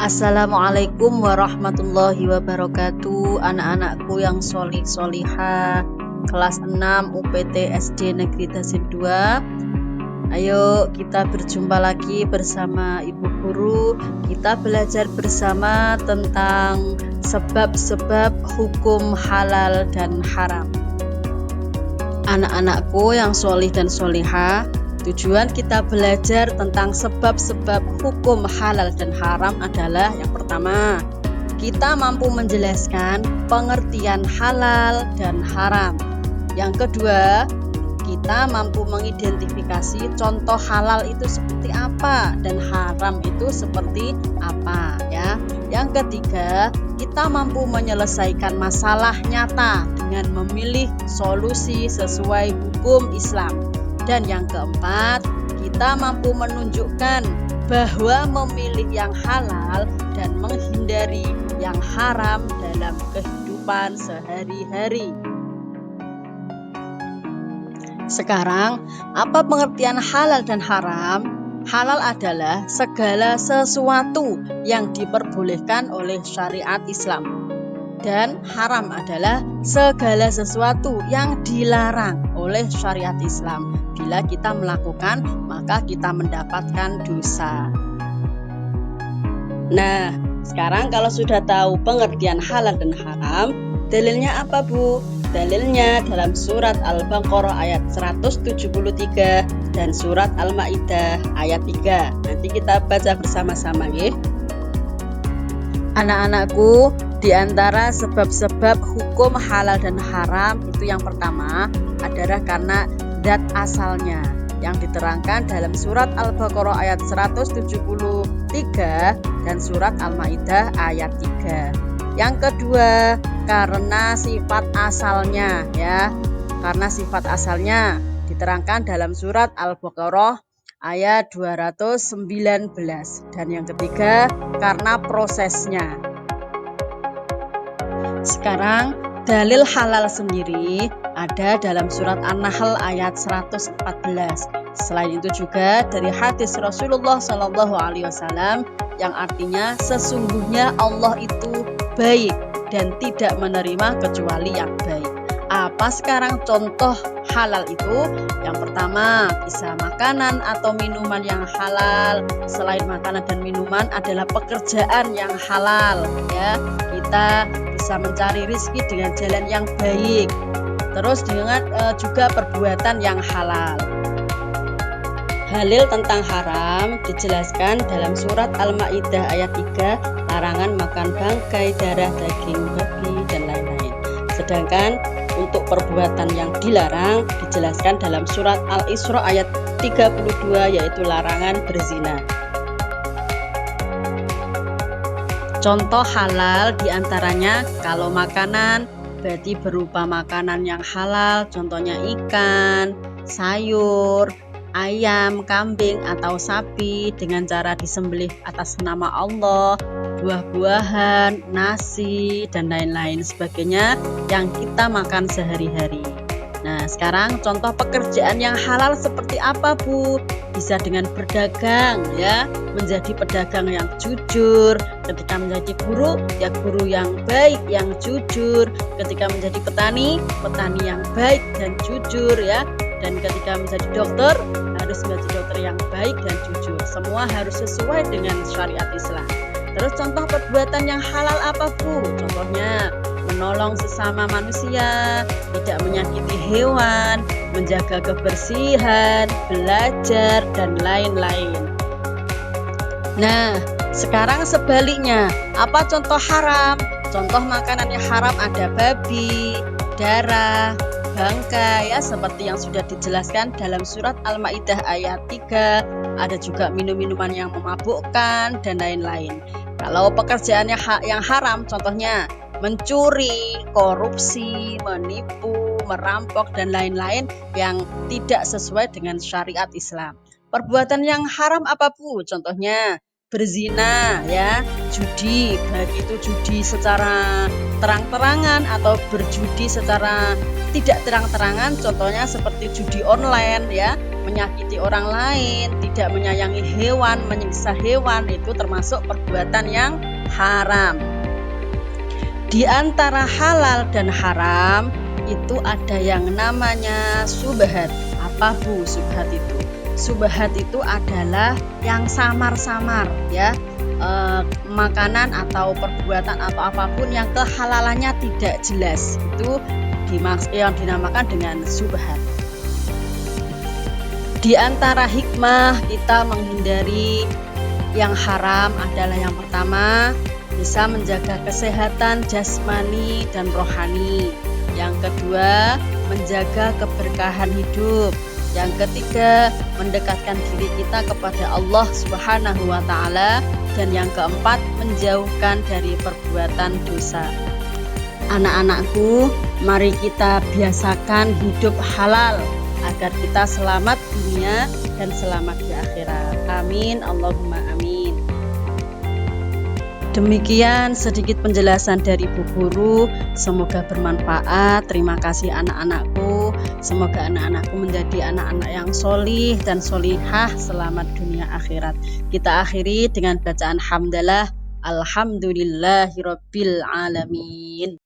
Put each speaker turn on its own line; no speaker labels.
Assalamualaikum warahmatullahi wabarakatuh. Anak-anakku yang solih solihah kelas 6 UPT SD Negeri Tasik 2. Ayo kita berjumpa lagi bersama Ibu Guru. Kita belajar bersama tentang sebab-sebab hukum halal dan haram. Anak-anakku yang solih dan solihah, tujuan kita belajar tentang sebab-sebab hukum halal dan haram adalah yang pertama, kita mampu menjelaskan pengertian halal dan haram. Yang kedua, kita mampu mengidentifikasi contoh halal itu seperti apa dan haram itu seperti apa ya. Yang ketiga, kita mampu menyelesaikan masalah nyata dengan memilih solusi sesuai hukum Islam. Dan yang keempat, kita mampu menunjukkan bahwa memilih yang halal dan menghindari yang haram dalam kehidupan sehari-hari. Sekarang, apa pengertian halal dan haram? Halal adalah segala sesuatu yang diperbolehkan oleh syariat Islam. Dan haram adalah segala sesuatu yang dilarang oleh syariat Islam. Bila kita melakukan, maka kita mendapatkan dosa. Nah, sekarang kalau sudah tahu pengertian halal dan haram, dalilnya apa, Bu? Dalilnya dalam surat Al-Baqarah ayat 173 dan surat Al-Maidah ayat 3. Nanti kita baca bersama-sama ya. Anak-anakku, di antara sebab-sebab hukum halal dan haram itu yang pertama adalah karena zat asalnya yang diterangkan dalam surat Al-Baqarah ayat 173 dan surat Al-Maidah ayat 3. Yang kedua, karena sifat asalnya ya. Karena sifat asalnya diterangkan dalam surat Al-Baqarah ayat 219. Dan yang ketiga, karena prosesnya. Sekarang, dalil halal sendiri ada dalam surat An-Nahl ayat 114. Selain itu juga dari hadis Rasulullah SAW yang artinya sesungguhnya Allah itu baik dan tidak menerima kecuali yang baik. Apa sekarang contoh halal itu? Yang pertama, bisa makanan atau minuman yang halal. Selain makanan dan minuman adalah pekerjaan yang halal ya. Kita bisa mencari rezeki dengan jalan yang baik. Terus dengan juga perbuatan yang halal. Halil tentang haram dijelaskan dalam surat Al-Maidah ayat 3, larangan makan bangkai, darah, daging babi dan lain-lain. Sedangkan untuk perbuatan yang dilarang dijelaskan dalam surat Al-Isra ayat 32, yaitu larangan berzina. Contoh halal diantaranya kalau makanan berarti berupa makanan yang halal, contohnya ikan, sayur, ayam, kambing atau sapi dengan cara disembelih atas nama Allah, buah-buahan, nasi dan lain-lain sebagainya yang kita makan sehari-hari. Nah, sekarang contoh pekerjaan yang halal seperti apa, Bu? Bisa dengan berdagang ya, menjadi pedagang yang jujur. Ketika menjadi guru, ya guru yang baik, yang jujur. Ketika menjadi petani, petani yang baik dan jujur ya. Dan ketika menjadi dokter, harus menjadi dokter yang baik dan jujur. Semua harus sesuai dengan syariat Islam. Terus contoh perbuatan yang halal apa, Bu? Contohnya menolong sesama manusia, tidak menyakiti hewan, menjaga kebersihan, belajar, dan lain-lain. Nah, sekarang sebaliknya, apa contoh haram? Contoh makanan yang haram ada babi, darah, bangkai ya, seperti yang sudah dijelaskan dalam surat Al-Maidah ayat 3. Ada juga minum-minuman yang memabukkan dan lain-lain. Kalau pekerjaan yang haram contohnya mencuri, korupsi, menipu, merampok dan lain-lain yang tidak sesuai dengan syariat Islam. Perbuatan yang haram apa, Bu? Contohnya berzina ya, judi, baik itu judi secara terang-terangan atau berjudi secara tidak terang-terangan, contohnya seperti judi online ya, menyakiti orang lain, tidak menyayangi hewan, menyiksa hewan, itu termasuk perbuatan yang haram. Di antara halal dan haram itu ada yang namanya subhat. Apa Bu subhat itu? Subhat itu adalah yang samar-samar ya, makanan atau perbuatan atau apapun yang kehalalannya tidak jelas, itu yang dinamakan dengan subhat. Di antara hikmah kita menghindari yang haram adalah yang pertama, bisa menjaga kesehatan jasmani dan rohani. Yang kedua, menjaga keberkahan hidup. Yang ketiga, mendekatkan diri kita kepada Allah Subhanahu wa Ta'ala. Dan yang keempat, menjauhkan dari perbuatan dosa. Anak-anakku, mari kita biasakan hidup halal agar kita selamat dunia dan selamat di akhirat. Amin, Allahumma amin. Demikian sedikit penjelasan dari Bu Guru, semoga bermanfaat. Terima kasih anak-anakku, semoga anak-anakku menjadi anak-anak yang solih dan solihah selamat dunia akhirat. Kita akhiri dengan bacaan hamdalah, alhamdulillahirabbil alamin.